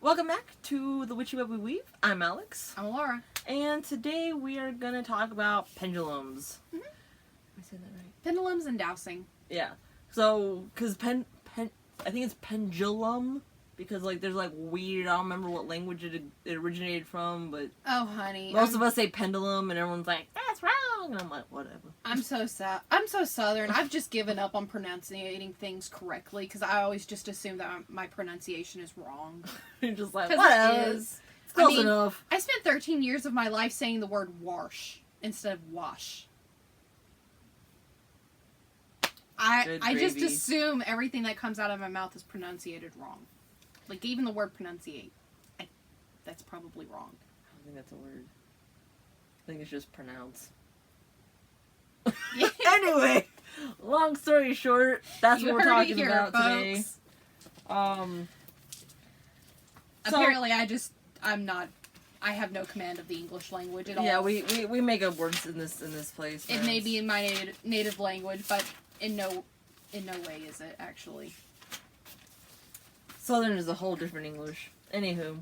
Welcome back to The Witchy Web We Weave. I'm Alex. I'm Alara. And today we are going to talk about pendulums. Mm-hmm. Am I saying that right? Pendulums and dowsing. Yeah. So, because I think it's pendulum, because, like, there's, like, weird, I don't remember what language it originated from, but... Oh, honey. Most of us say pendulum, and everyone's like, that's wrong! And I'm like, whatever. I'm so Southern. I've just given up on pronouncing things correctly, because I always just assume that my pronunciation is wrong. You're just like, Because whatever. it is. It's close enough. I spent 13 years of my life saying the word wash instead of wash. I just assume everything that comes out of my mouth is pronunciated wrong. Like, even the word pronunciate. That's probably wrong. I don't think that's a word. I think it's just pronounce. Yeah. Anyway, long story short, that's what we're talking here, about folks. today. Apparently, I have no command of the English language at all. Yeah, we make up words in this place. It may be in my native language, but in no way is it actually. Southern is a whole different English. Anywho.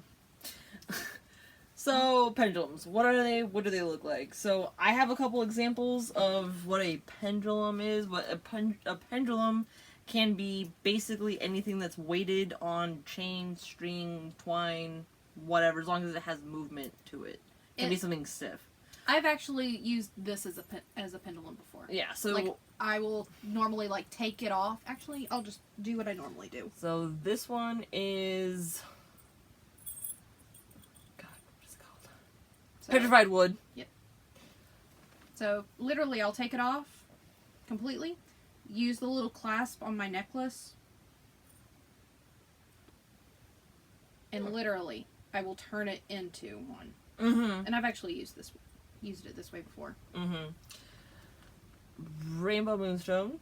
So, pendulums. What are they? What do they look like? So, I have a couple examples of what a pendulum is. But a pendulum can be basically anything that's weighted on chain, string, twine, whatever, as long as it has movement to it. It can be something stiff. I've actually used this as a pendulum before. Yeah, so... Like, I will normally, like, take it off. Actually, I'll just do what I normally do. So, this one is... God, what is it called? So, Petrified wood. Yep. So, literally, I'll take it off completely. Use the little clasp on my necklace. And literally, I will turn it into one. Mm-hmm. And I've actually used it this way before. Mm-hmm. Rainbow moonstone.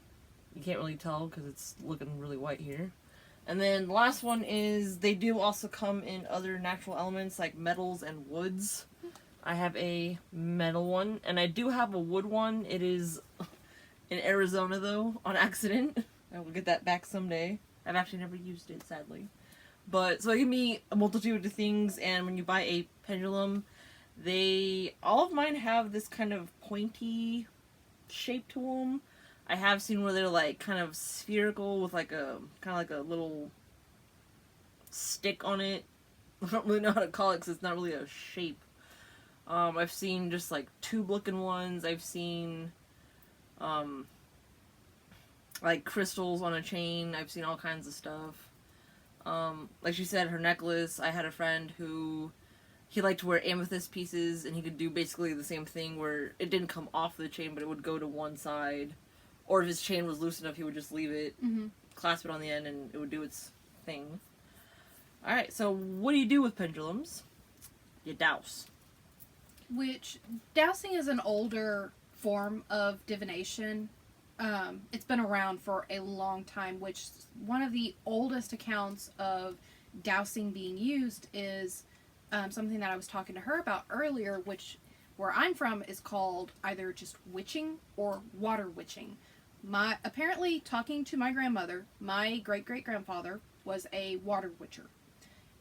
You can't really tell because it's looking really white here. And then the last one is, they do also come in other natural elements like metals and woods. I have a metal one, and I do have a wood one. It is in Arizona, though, on accident. I will get that back someday. I've actually never used it, sadly. But, so it can be a multitude of things, and when you buy a pendulum, all of mine have this kind of pointy shape to them. I have seen where they're like kind of spherical with like a kind of like a little stick on it. I don't really know how to call it because it's not really a shape. I've seen just like tube looking ones. I've seen like crystals on a chain. I've seen all kinds of stuff. Like she said, her necklace, I had a friend who he liked to wear amethyst pieces, and he could do basically the same thing where it didn't come off the chain, but it would go to one side. Or if his chain was loose enough, he would just leave it, clasp it on the end, and it would do its thing. Alright, so what do you do with pendulums? You douse. Which, dowsing is an older form of divination. It's been around for a long time, which one of the oldest accounts of dowsing being used is something that I was talking to her about earlier, which where I'm from is called either just witching or water witching. Apparently, talking to my grandmother, my great-great-grandfather was a water witcher,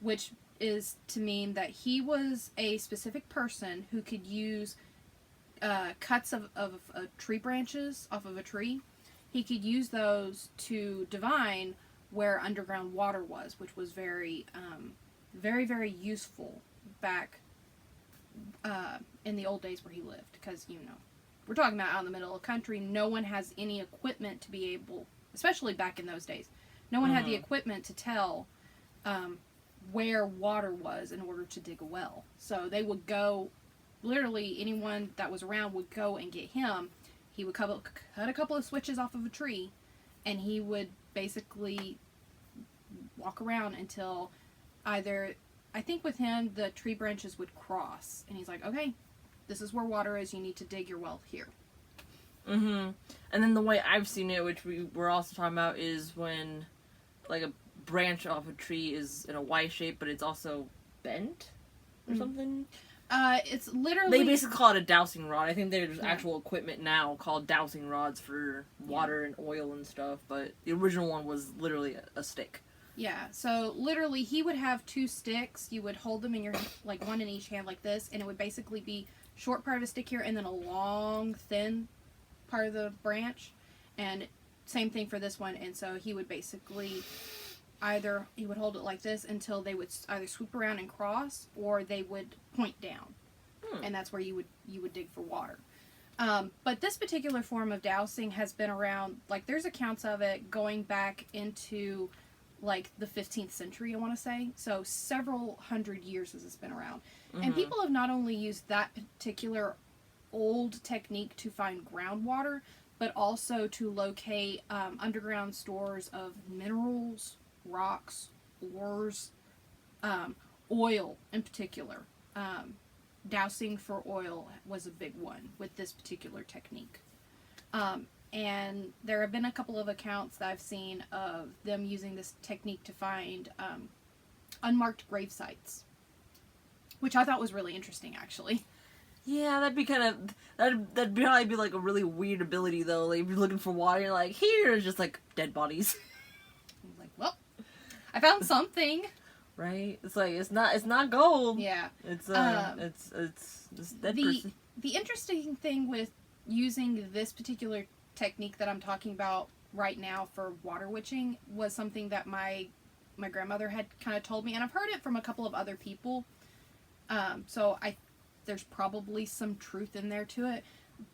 which is to mean that he was a specific person who could use cuts of tree branches off of a tree. He could use those to divine where underground water was, which was very, very useful back in the old days where he lived. Because, we're talking about out in the middle of the country. No one has any equipment to be able, especially back in those days, no one had the equipment to tell where water was in order to dig a well. So they would go, literally anyone that was around would go and get him. He would cut a couple of switches off of a tree, and he would basically walk around until either, I think with him, the tree branches would cross. And he's like, okay, this is where water is. You need to dig your well here. Mm-hmm. And then the way I've seen it, which we were also talking about, is when, like, a branch off a tree is in a Y shape, but it's also bent or something. It's literally... They basically call it a dowsing rod. I think there's actual equipment now called dowsing rods for water and oil and stuff, but the original one was literally a stick. Yeah, so literally he would have 2 sticks. You would hold them in your, like, one in each hand like this, and it would basically be short part of a stick here and then a long, thin part of the branch. And same thing for this one. And so he would basically he would hold it like this until they would either swoop around and cross, or they would point down. And that's where you would dig for water. But this particular form of dowsing has been around, like, there's accounts of it going back into, like, the 15th century, I want to say. So several hundred years has this been around. And people have not only used that particular old technique to find groundwater, but also to locate underground stores of minerals, rocks, ores, oil in particular. Dowsing for oil was a big one with this particular technique. And there have been a couple of accounts that I've seen of them using this technique to find unmarked grave sites, which I thought was really interesting, actually. Yeah, that'd be kind of that'd probably be like a really weird ability though. Like if you're looking for water, you're like, here's just like dead bodies. I was like, well, I found something. Right? It's like it's not gold. Yeah. It's this dead person. The interesting thing with using this particular technique that I'm talking about right now for water witching was something that my grandmother had kind of told me, and I've heard it from a couple of other people. So there's probably some truth in there to it.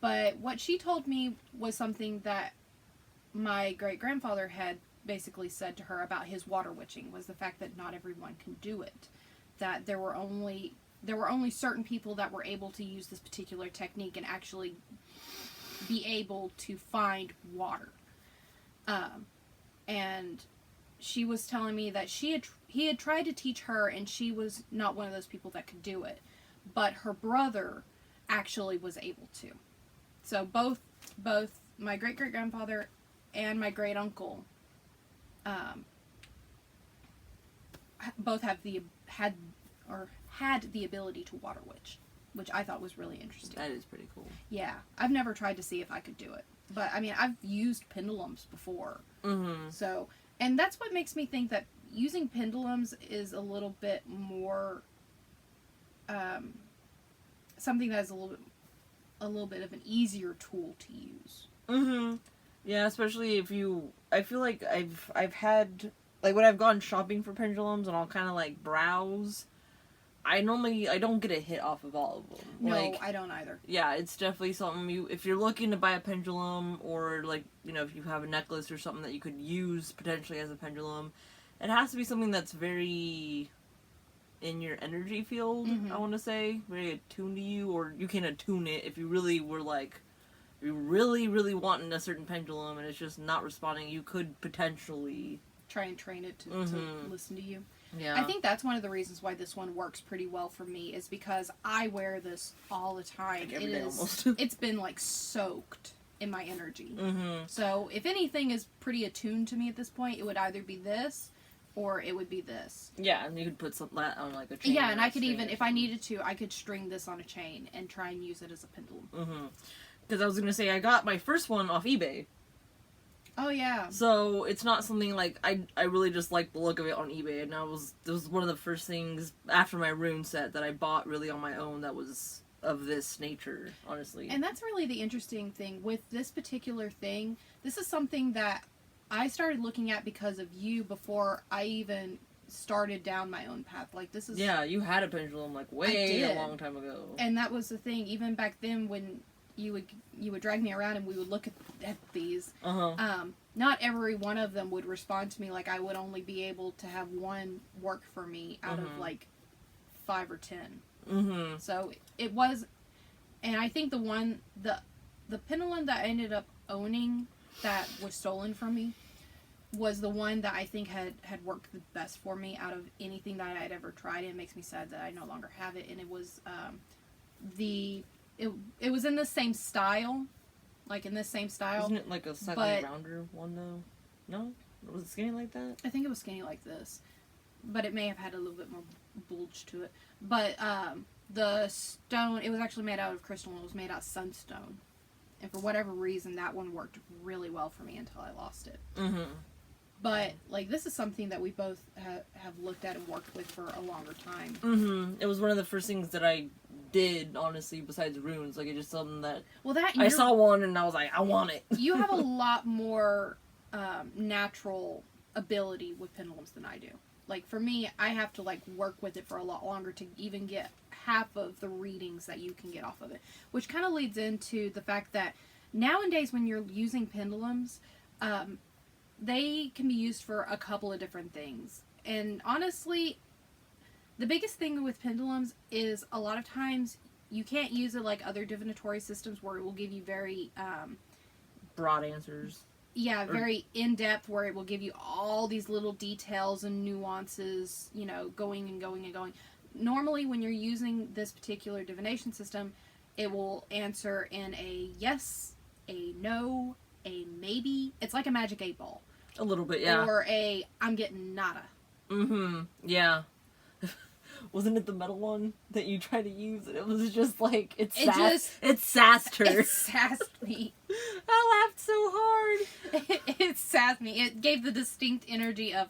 But what she told me was something that my great grandfather had basically said to her about his water witching, was the fact that not everyone can do it. That there were only certain people that were able to use this particular technique and actually be able to find water. And she was telling me that he had tried to teach her, and she was not one of those people that could do it. But her brother actually was able to. So both my great-great-grandfather and my great-uncle both had the ability to water witch, which I thought was really interesting. That is pretty cool. Yeah, I've never tried to see if I could do it, but I mean, I've used pendulums before. So, and that's what makes me think that using pendulums is a little bit more something that is a little bit of an easier tool to use. Yeah, especially I feel like I've had, like, when I've gone shopping for pendulums and I'll kind of like browse, I don't get a hit off of all of them. No, like, I don't either. Yeah, it's definitely something if you're looking to buy a pendulum, or like, if you have a necklace or something that you could use potentially as a pendulum, it has to be something that's very in your energy field, I want to say, very attuned to you, or you can attune it if you really were like, you're really, really wanting a certain pendulum and it's just not responding, you could potentially try and train it to listen to you. Yeah. I think that's one of the reasons why this one works pretty well for me, is because I wear this all the time. Like every day almost. It's been like soaked in my energy. So if anything is pretty attuned to me at this point, it would either be this or it would be this. Yeah, and you could put some that on like a chain. Yeah, and I could even, if I needed to, I could string this on a chain and try and use it as a pendulum. Because I was gonna say, I got my first one off eBay. Oh yeah. So it's not something like I really just like the look of it on eBay, and it was one of the first things after my rune set that I bought really on my own that was of this nature, honestly. And that's really the interesting thing with this particular thing. This is something that I started looking at because of you before I even started down my own path. Like, this is... Yeah, you had a pendulum like way a long time ago. And that was the thing, even back then when you would drag me around and we would look at these. Not every one of them would respond to me. Like, I would only be able to have one work for me out of like 5 or 10. So it was, and I think the pendulum that I ended up owning that was stolen from me was the one that I think had worked the best for me out of anything that I had ever tried. And it makes me sad that I no longer have it. And it was it was in the same style, like in this same style. Isn't it like a slightly rounder one though? No, was it skinny like that? I think it was skinny like this, but it may have had a little bit more bulge to it. But the stone, it was actually made out of crystal, and it was made out of sunstone. And for whatever reason, that one worked really well for me until I lost it. But, like, this is something that we both have looked at and worked with for a longer time. Mm-hmm. It was one of the first things that I did, honestly, besides runes. Like, it's just something that... Well, that... I saw one and I was like, I want it. You have a lot more natural ability with pendulums than I do. Like, for me, I have to, like, work with it for a lot longer to even get half of the readings that you can get off of it. Which kind of leads into the fact that nowadays when you're using pendulums, they can be used for a couple of different things. And honestly, the biggest thing with pendulums is a lot of times you can't use it like other divinatory systems where it will give you very... broad answers. Yeah, very in-depth, where it will give you all these little details and nuances, you know, going and going and going. Normally, when you're using this particular divination system, it will answer in a yes, a no, a maybe. It's like a magic 8-ball. A little bit, yeah. Or a I'm getting nada. Mm-hmm. Yeah. Wasn't it the metal one that you tried to use? And it was just like, it sassed her. It sassed me. I laughed so hard. It sassed me. It gave the distinct energy of,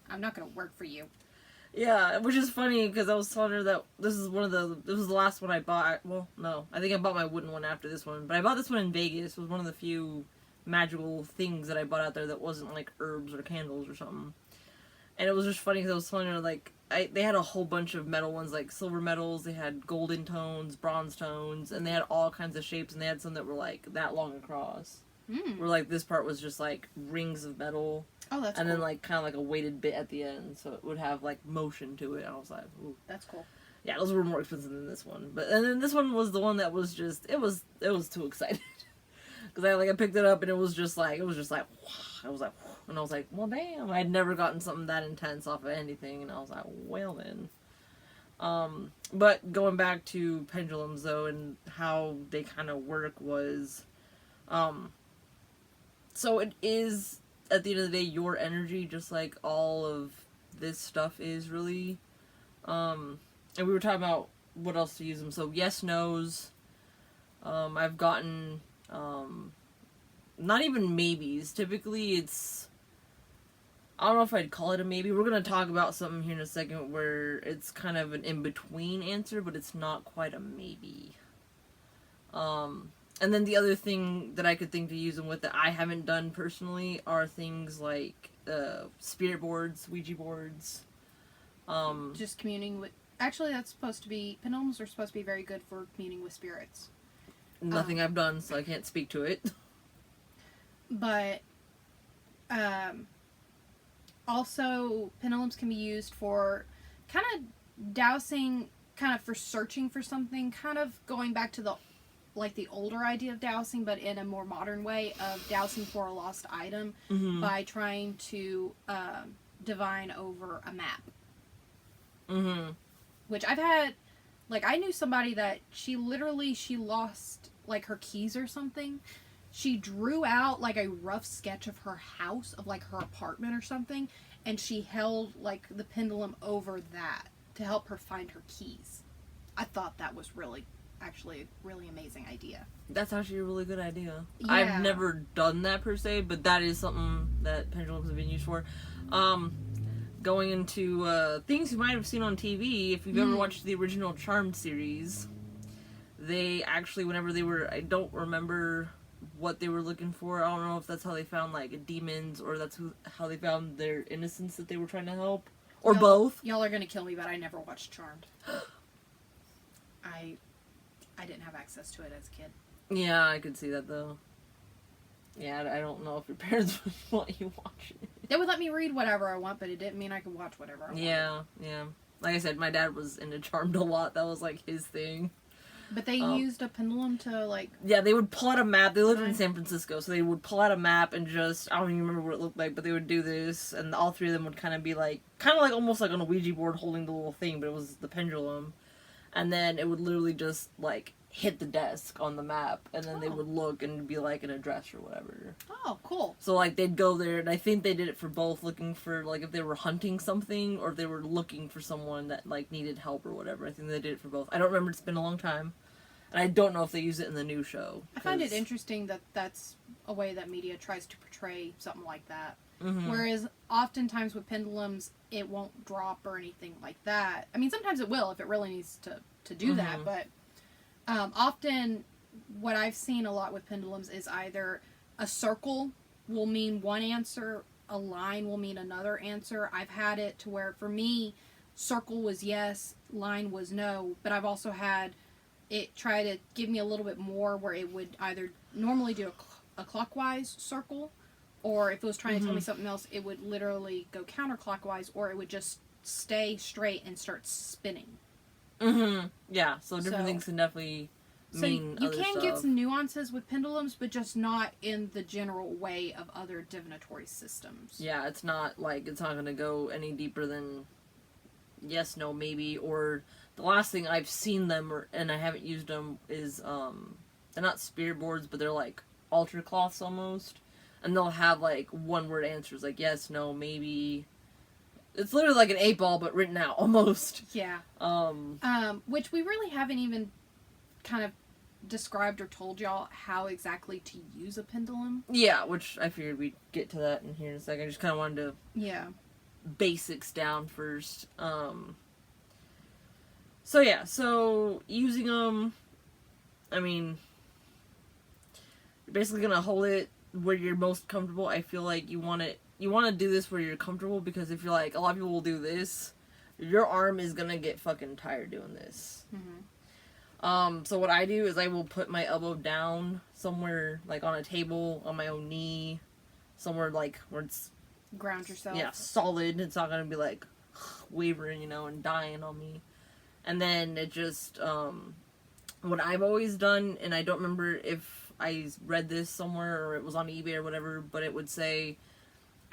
I'm not going to work for you. Yeah, which is funny because I was telling her that this was the last one I bought. Well, no, I think I bought my wooden one after this one, but I bought this one in Vegas. It was one of the few magical things that I bought out there that wasn't like herbs or candles or something. And it was just funny because I was telling her, like, they had a whole bunch of metal ones, like silver metals, they had golden tones, bronze tones, and they had all kinds of shapes, and they had some that were, like, that long across. Where, like, this part was just, like, rings of metal. Oh, that's and cool. Then, like, kind of like a weighted bit at the end, so it would have, like, motion to it. I was like, ooh. That's cool. Yeah, those were more expensive than this one. And then this one was the one that was just, it was too excited. Because I picked it up, and it was just like, I was like, and I was like, well, damn, I'd never gotten something that intense off of anything, and I was like, well, then. But going back to pendulums, though, and how they kind of work was, so it is, at the end of the day, your energy, just like all of this stuff is, really. And we were talking about what else to use them, so yes, no's. I've gotten, not even maybes. Typically, it's... I don't know if I'd call it a maybe. We're going to talk about something here in a second where it's kind of an in-between answer, but it's not quite a maybe. And then the other thing that I could think to use them with that I haven't done personally are things like spirit boards, Ouija boards. Just communing with... Actually, that's supposed to be... Pendulums are supposed to be very good for communing with spirits. Nothing I've done, so I can't speak to it. But, also, pendulums can be used for kind of dowsing, kind of for searching for something, kind of going back to the, like, the older idea of dowsing, but in a more modern way of dowsing for a lost item by trying to divine over a map. Mm-hmm. Which I've had, like, I knew somebody that she lost, like, her keys or something. She drew out, like, a rough sketch of her house, of, like, her apartment or something, and she held, like, the pendulum over that to help her find her keys. I thought that was actually a really amazing idea. That's actually a really good idea. Yeah. I've never done that per se, but that is something that pendulums have been used for. Going into things you might have seen on TV, if you've ever watched the original Charmed series, they actually, whenever they were, I don't remember what they were looking for. I don't know if that's how they found, like, demons, or that's how they found their innocence that they were trying to help, or both. Y'all are gonna kill me, but I never watched Charmed. I didn't have access to it as a kid. Yeah, I could see that, though. Yeah, I don't know if your parents would want you watching it. They would let me read whatever I want, but it didn't mean I could watch whatever I want. Yeah. Like I said, my dad was into Charmed a lot. That was, like, his thing. But they used a pendulum to, like... Yeah, they would pull out a map. They lived in San Francisco, so they would pull out a map and just... I don't even remember what it looked like, but they would do this, and all three of them would kind of be like... Kind of like, almost like on a Ouija board holding the little thing, but it was the pendulum. And then it would literally just, like, hit the desk on the map, and then they would look and be like an address or whatever. Oh, cool. So, like, they'd go there, and I think they did it for both, looking for, like, if they were hunting something, or if they were looking for someone that, like, needed help or whatever. I think they did it for both. I don't remember, it's been a long time. And I don't know if they use it in the new show. I find it interesting that that's a way that media tries to portray something like that. Whereas oftentimes with pendulums, it won't drop or anything like that. I mean, sometimes it will if it really needs to do that, but often what I've seen a lot with pendulums is either a circle will mean one answer, a line will mean another answer. I've had it to where, for me, circle was yes, line was no, but I've also had it try to give me a little bit more where it would either normally do a clockwise circle, or if it was trying to tell me something else, it would literally go counterclockwise, or it would just stay straight and start spinning. Yeah, so different things can definitely mean you other can stuff. get some nuances with pendulums, but just not in the general way of other divinatory systems. Yeah, it's not going to go any deeper than yes, no, maybe, or the last thing I've seen them, and I haven't used them, is, they're not spirit boards, but they're like altar cloths almost, and they'll have like one-word answers, like yes, no, maybe. It's literally like an 8-ball, but written out, almost. Yeah. Which we really haven't even kind of described or told y'all how exactly to use a pendulum. Yeah, which I figured we'd get to that in here in a second. I just kind of wanted to basics down first. So using them, I mean, you're basically gonna hold it where you're most comfortable. I feel like you want to do this where you're comfortable, because if you're like, a lot of people will do this, your arm is gonna get fucking tired doing this. So what I do is I will put my elbow down somewhere, like on a table, on my own knee, somewhere like where it's ground yourself. Yeah, solid. It's not gonna be like wavering, and dying on me. And then it just, what I've always done, and I don't remember if I read this somewhere or it was on eBay or whatever, but it would say,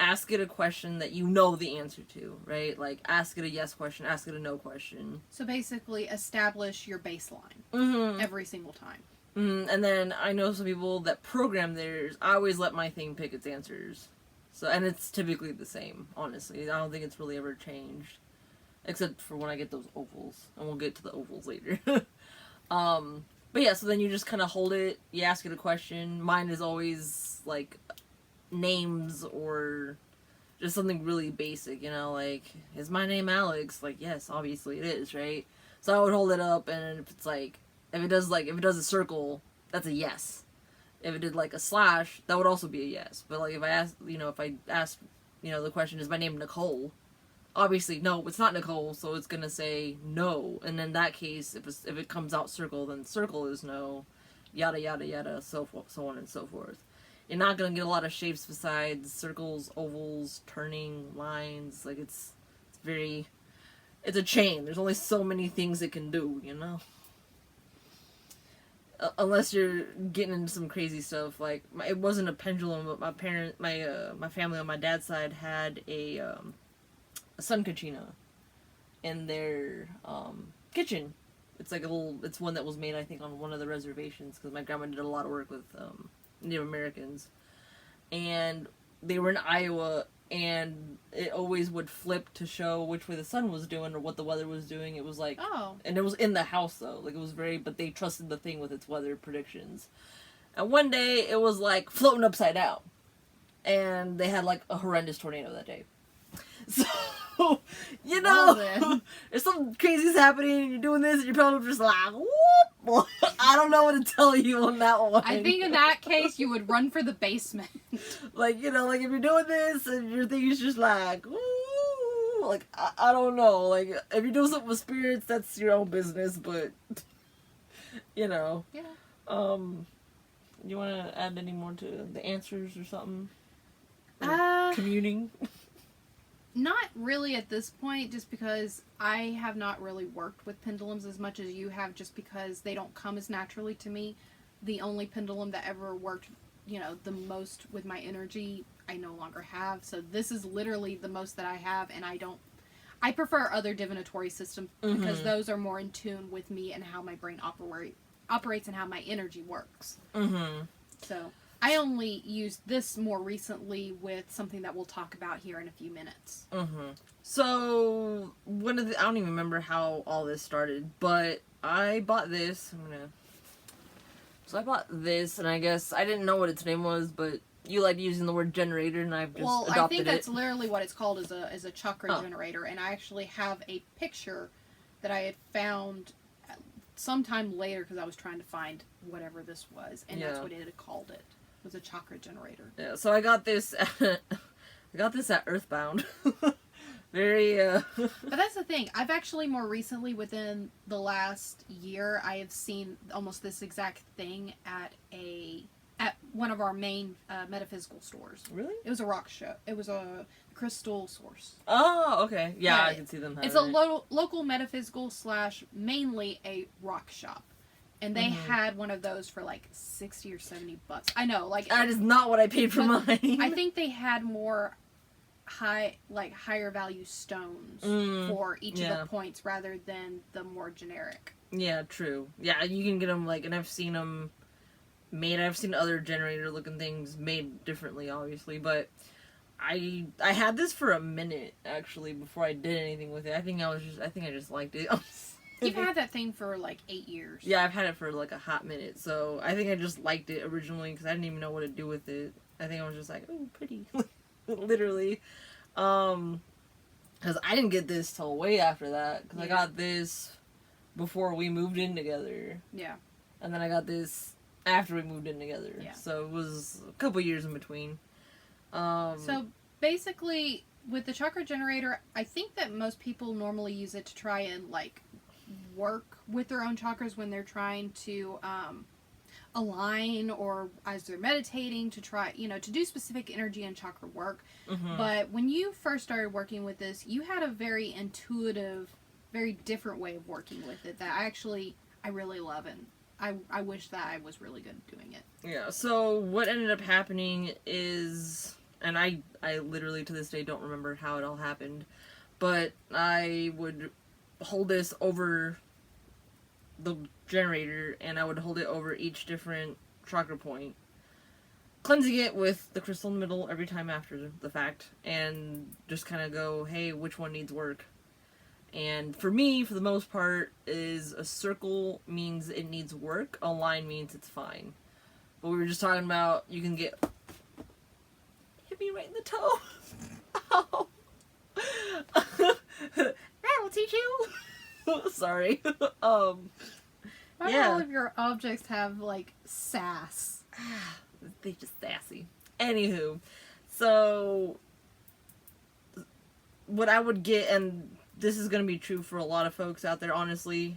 ask it a question that you know the answer to, right? Like, ask it a yes question, ask it a no question. So basically, establish your baseline every single time. And then I know some people that program theirs. I always let my thing pick its answers. So, and it's typically the same, honestly. I don't think it's really ever changed. Except for when I get those ovals. And we'll get to the ovals later. But yeah, so then you just kind of hold it, you ask it a question. Mine is always, like, names or just something really basic, like, is my name Alex? Like, yes, obviously it is, right? So I would hold it up, and if it's like, if it does a circle, that's a yes. If it did like a slash, that would also be a yes. But like if I asked, the question, is my name Nicole? Obviously, no, it's not Nicole, so it's gonna say no. And in that case, if it comes out circle, then circle is no. Yada yada yada, so on and so forth. You're not gonna get a lot of shapes besides circles, ovals, turning lines. Like it's a chain. There's only so many things it can do, Unless you're getting into some crazy stuff, like it wasn't a pendulum, but my family on my dad's side had a sun kachina in their kitchen. It's like it's one that was made, I think, on one of the reservations, because my grandma did a lot of work with Native Americans, and they were in Iowa, and it always would flip to show which way the sun was doing or what the weather was doing. It was like, and it was in the house though, like it was but they trusted the thing with its weather predictions. And one day it was like floating upside down, and they had like a horrendous tornado that day. So, if something crazy's happening and you're doing this and you're probably just like, whoop! I don't know what to tell you on that one. I think in that case you would run for the basement. Like, if you're doing this and your thing is just like, ooh, like, I don't know. Like, if you're doing something with spirits, that's your own business, but, Yeah. You want to add any more to the answers or something? Or communing? Not really at this point, just because I have not really worked with pendulums as much as you have, just because they don't come as naturally to me. The only pendulum that ever worked, the most with my energy, I no longer have. So this is literally the most that I have, and I prefer other divinatory systems because those are more in tune with me and how my brain operates and how my energy works. So I only used this more recently with something that we'll talk about here in a few minutes. So, I don't even remember how all this started, but I bought this. So I bought this, and I guess I didn't know what its name was, but you like using the word generator, and I've just adopted it. Well, I think that's literally what it's called, is a chakra Oh. generator, and I actually have a picture that I had found sometime later because I was trying to find whatever this was, and that's what it had called it. It was a chakra generator. Yeah, so I got this. I got this at Earthbound. Very. But that's the thing. I've actually more recently, within the last year, I have seen almost this exact thing at one of our main metaphysical stores. Really? It was a rock show. It was a crystal source. Oh, okay. Yeah, Yeah, I can see them. It's a local metaphysical / mainly a rock shop. And they had one of those for like $60 or $70. I know, like that is not what I paid for mine. I think they had more higher value stones for each of the points rather than the more generic. Yeah, true. Yeah, you can get them and I've seen them made. I've seen other generator looking things made differently, obviously, but I had this for a minute actually before I did anything with it. I think I just liked it. You've had that thing for like 8 years. Yeah, I've had it for like a hot minute, so I think I just liked it originally because I didn't even know what to do with it. I think I was just like, oh, pretty. Literally. Because I didn't get this till way after that, because I got this before we moved in together. Yeah. And then I got this after we moved in together. Yeah. So it was a couple years in between. So basically, with the chakra generator, I think that most people normally use it to try and work with their own chakras when they're trying to align, or as they're meditating to try, to do specific energy and chakra work. Mm-hmm. But when you first started working with this, you had a very intuitive, very different way of working with it that I really love, and I wish that I was really good at doing it. Yeah, so what ended up happening is, and I literally to this day don't remember how it all happened, but I would hold this over the generator, and I would hold it over each different chakra point, cleansing it with the crystal in the middle every time after the fact, and just kind of go, hey, which one needs work? And for me, for the most part, is a circle means it needs work, a line means it's fine. But we were just talking about, you can get, hit me right in the toe. Ow. That'll teach you. Sorry. Why do all of your objects have sass? They just sassy. Anywho, so what I would get, and this is going to be true for a lot of folks out there, honestly,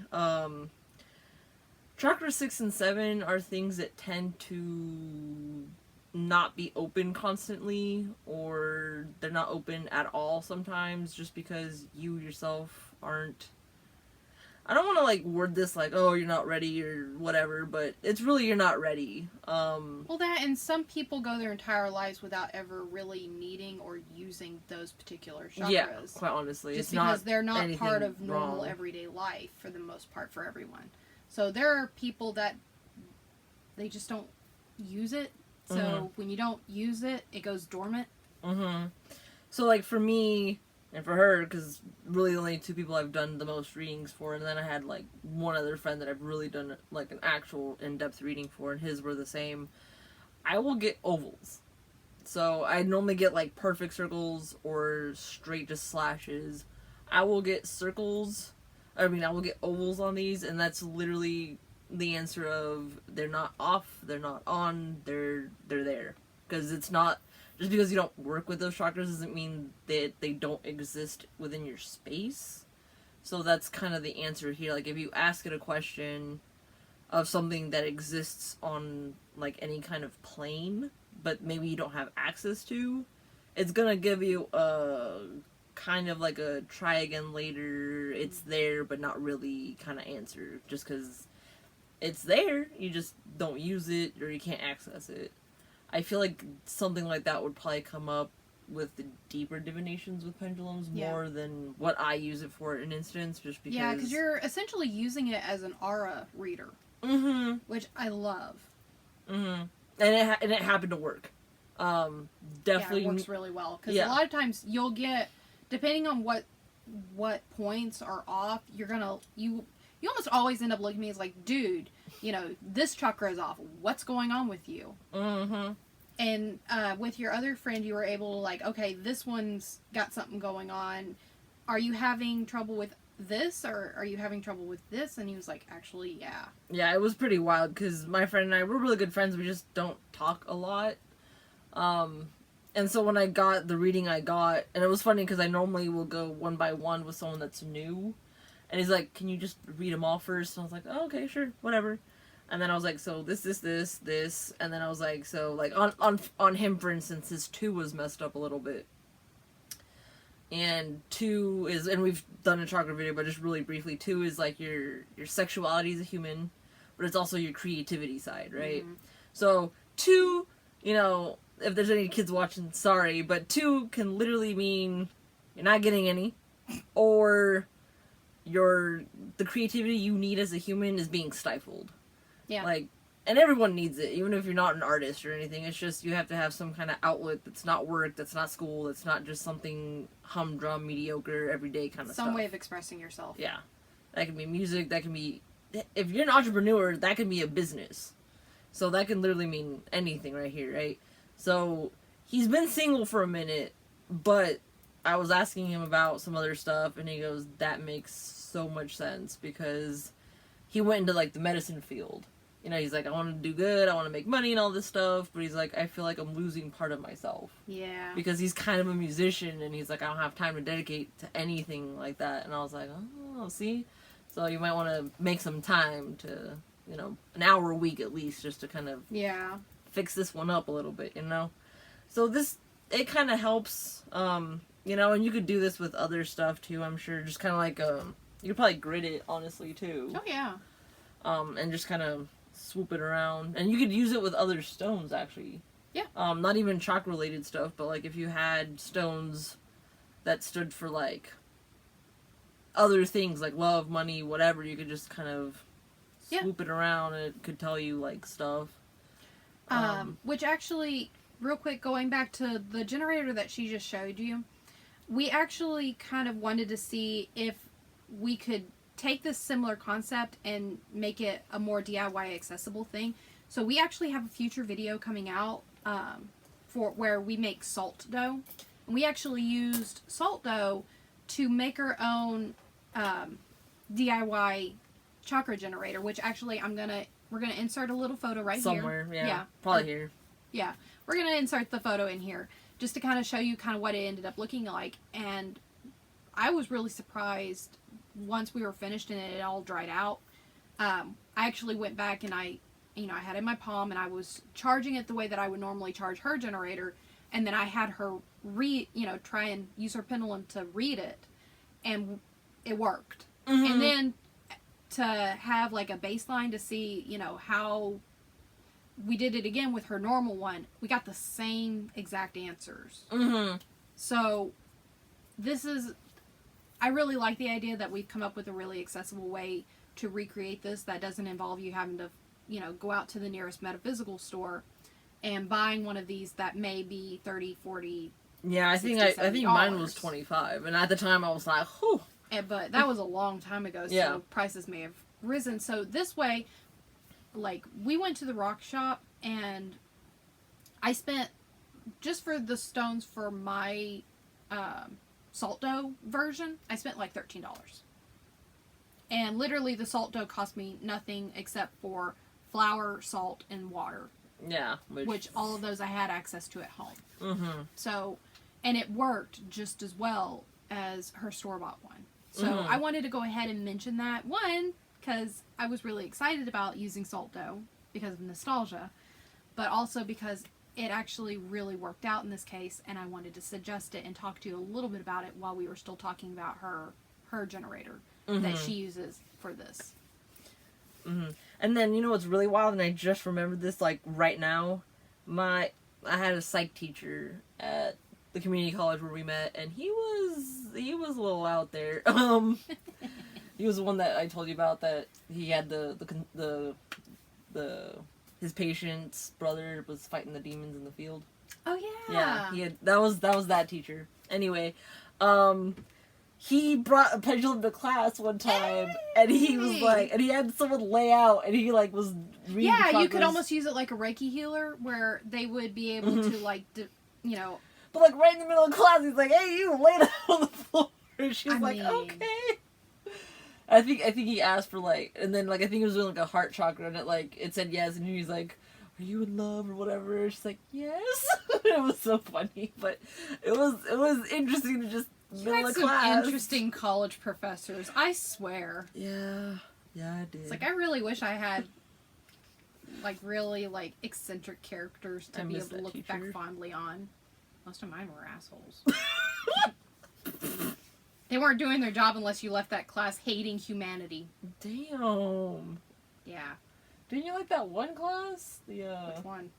chakra 6 and 7 are things that tend to not be open constantly, or they're not open at all sometimes, just because you yourself aren't, I don't want to word this oh, you're not ready or whatever, but it's really you're not ready. Well, that, and some people go their entire lives without ever really needing or using those particular chakras. Yeah, quite honestly. Just it's because not they're not part of normal wrong. everyday life for the most part for everyone. So there are people that they just don't use it. So when you don't use it, it goes dormant. Mm-hmm. So for me, and for her, because really the only 2 people I've done the most readings for, and then I had one other friend that I've really done an actual in-depth reading for, and his were the same. I will get ovals. So I normally get perfect circles or straight just slashes. I will get circles. I will get ovals on these, and that's literally the answer of they're not off, they're not on, they're there. Because it's not, just because you don't work with those chakras doesn't mean that they don't exist within your space. So that's kind of the answer here. If you ask it a question of something that exists on any kind of plane, but maybe you don't have access to, it's gonna give you a kind of a try again later, it's there but not really kind of answer, just because it's there, you just don't use it or you can't access it. I feel like something like that would probably come up with the deeper divinations with pendulums more than what I use it for in instance, just because... Yeah, because you're essentially using it as an aura reader. Mm-hmm. Which I love. Mm-hmm. And it happened to work. Definitely... Yeah, it works really well. Because a lot of times you'll get, depending on what points are off, you're gonna... You almost always end up looking at me as dude, this chakra is off. What's going on with you? Mm-hmm. And with your other friend, you were able to like, okay, this one's got something going on. Are you having trouble with this, or are you having trouble with this? And he was like, actually, yeah. Yeah, it was pretty wild because my friend and I, we're really good friends. We just don't talk a lot. And so when I got the reading I got, and it was funny because I normally will go one by one with someone that's new. And he's like, can you just read them all first? And I was like, oh, okay, sure, whatever. And then I was like, so this. And then I was like, so like on him, for instance, his 2 was messed up a little bit. And 2 is, and we've done a chakra video, but just really briefly, 2 is like your sexuality as a human, but it's also your creativity side, right? Mm-hmm. So 2, you know, if there's any kids watching, sorry, but 2 can literally mean you're not getting any, or the creativity you need as a human is being stifled. Yeah. Like, and everyone needs it, even if you're not an artist or anything. It's just you have to have some kind of outlet that's not work, that's not school, that's not just something humdrum, mediocre, everyday kind of stuff. Some way of expressing yourself. Yeah. That can be music, that can be... If you're an entrepreneur, that can be a business. So that can literally mean anything right here, right? So, he's been single for a minute, but I was asking him about some other stuff, and he goes, that makes so much sense, because he went into, like, the medicine field. You know, he's like, I want to do good, I want to make money and all this stuff, but he's like, I feel like I'm losing part of myself. Yeah. Because he's kind of a musician, and he's like, I don't have time to dedicate to anything like that. And I was like, oh, see? So you might want to make some time to, you know, an hour a week at least, just to kind of fix this one up a little bit, you know? So it kind of helps, you know, and you could do this with other stuff too, I'm sure. Just kind of like, you could probably grid it, honestly, too. Oh, yeah. And just kind of swoop it around. And you could use it with other stones, actually. Yeah. Not even chakra-related stuff, but, like, if you had stones that stood for, like, other things, like love, money, whatever, you could just kind of swoop it around, and it could tell you, like, stuff. Which actually, real quick, going back to the generator that she just showed you, we actually kind of wanted to see if we could take this similar concept and make it a more DIY accessible thing. So we actually have a future video coming out for where we make salt dough. And we actually used salt dough to make our own DIY chakra generator, which actually we're gonna insert a little photo right somewhere, here. Yeah, probably here. Yeah, we're gonna insert the photo in here just to kind of show you kind of what it ended up looking like. And I was really surprised once we were finished and it all dried out. I actually went back and I had it in my palm and I was charging it the way that I would normally charge her generator, and then I had her try and use her pendulum to read it, and it worked. Mm-hmm. And then to have like a baseline to see, how we did it again with her normal one, we got the same exact answers. Mm-hmm. So I really like the idea that we've come up with a really accessible way to recreate this that doesn't involve you having to, go out to the nearest metaphysical store and buying one of these that may be 30, 40. Yeah, I think mine was $25, and at the time I was like, whew. But that was a long time ago, so prices may have risen. So this way, like, we went to the rock shop, and I spent, just for the stones for my salt dough version, I spent like $13. And literally the salt dough cost me nothing except for flour, salt, and water. Yeah. Which all of those I had access to at home. Mm-hmm. So, and it worked just as well as her store-bought one. So I wanted to go ahead and mention that. One, because I was really excited about using salt dough because of nostalgia, but also because it actually really worked out in this case, and I wanted to suggest it and talk to you a little bit about it while we were still talking about her generator that she uses for this. Mm-hmm. And then, what's really wild, and I just remembered this, like, right now, I had a psych teacher at the community college where we met, and he was a little out there. He was the one that I told you about, that he had his patient's brother was fighting the demons in the field. Oh yeah. Yeah, that was that teacher. Anyway, he brought a pendulum to class one time, and he was like, and he had someone lay out, and he like was reading Yeah, the you could chakras. almost use it like a Reiki healer, where they would be able to like, you know. But like right in the middle of class, he's like, "Hey, you lay down on the floor." And she's like, mean... "Okay." I think he asked for like, and then like I think he was doing like a heart chakra, and it said yes, and he's like, "Are you in love or whatever?" She's like, "Yes." It was so funny, but it was interesting to just middle of some class. Interesting college professors, I swear. Yeah, I did. It's like I really wish I had like really like eccentric characters to be able to look back fondly on. Most of mine were assholes. They weren't doing their job unless you left that class hating humanity. Damn. Yeah. Didn't you like that one class? Which one?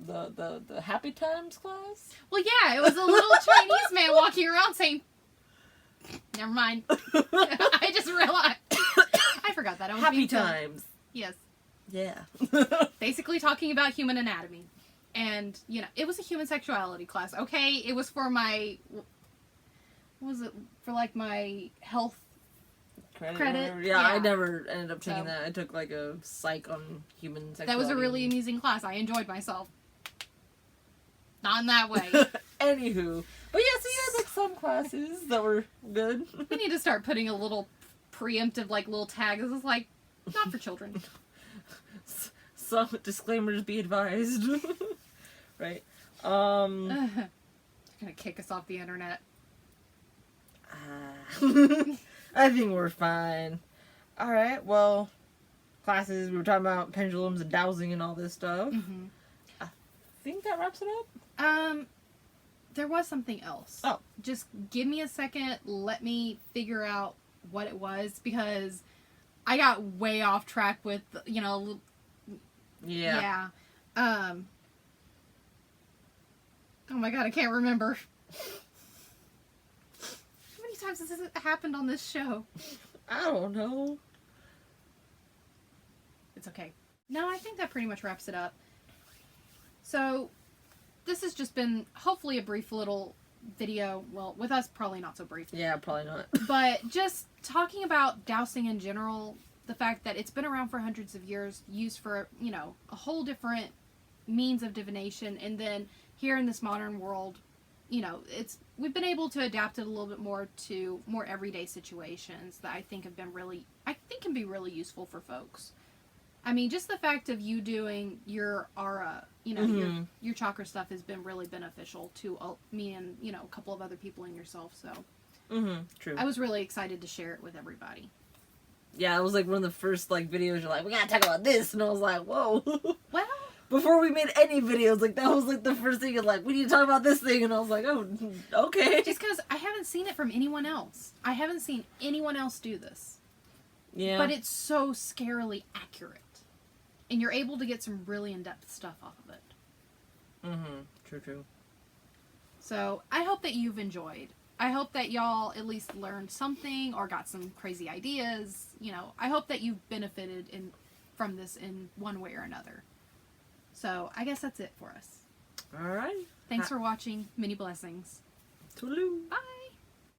The Happy Times class? Well, yeah, it was a little Chinese man walking around saying, never mind. I just realized. I forgot that. I was Happy Times. Yes. Yeah. Basically talking about human anatomy. And, you know, it was a human sexuality class, okay? It was for my, what was it? For, like, my health credit. Yeah, I never ended up taking that. I took, like, a psych on human sexuality. That was a really amusing class. I enjoyed myself. Not in that way. Anywho. But yeah, so you had, like, some classes that were good. We need to start putting a little preemptive, like, little tags. This is, like, not for children. Some disclaimers be advised. Right? You're gonna kick us off the internet. I think we're fine. Alright, well, classes, we were talking about pendulums and dowsing and all this stuff. Mm-hmm. I think that wraps it up. There was something else. Oh. Just give me a second, let me figure out what it was, because I got way off track with, you know... Yeah. Oh my god, I can't remember. How many times has this happened on this show? I don't know. It's okay. No, I think that pretty much wraps it up. So, this has just been hopefully a brief little video. Well, with us, probably not so brief. Yeah, probably not. But just talking about dowsing in general, the fact that it's been around for hundreds of years, used for, you know, a whole different means of divination, and then here in this modern world, you know, we've been able to adapt it a little bit more to more everyday situations that I think can be really useful for folks. I mean, just the fact of you doing your aura, you know, your chakra stuff has been really beneficial to me and, you know, a couple of other people and yourself, so. True. I was really excited to share it with everybody. Yeah, it was like one of the first like videos you're like, we gotta talk about this, and I was like, whoa. Well, before we made any videos, like that was like the first thing you're like, we need to talk about this thing, and I was like, oh, okay. Just because I haven't seen it from anyone else. I haven't seen anyone else do this. Yeah. But it's so scarily accurate. And you're able to get some really in-depth stuff off of it. True. So, I hope that you've enjoyed. I hope that y'all at least learned something or got some crazy ideas. You know, I hope that you've benefited from this in one way or another. So, I guess that's it for us. All right. Thanks for watching. Many blessings. Toodaloo. Bye.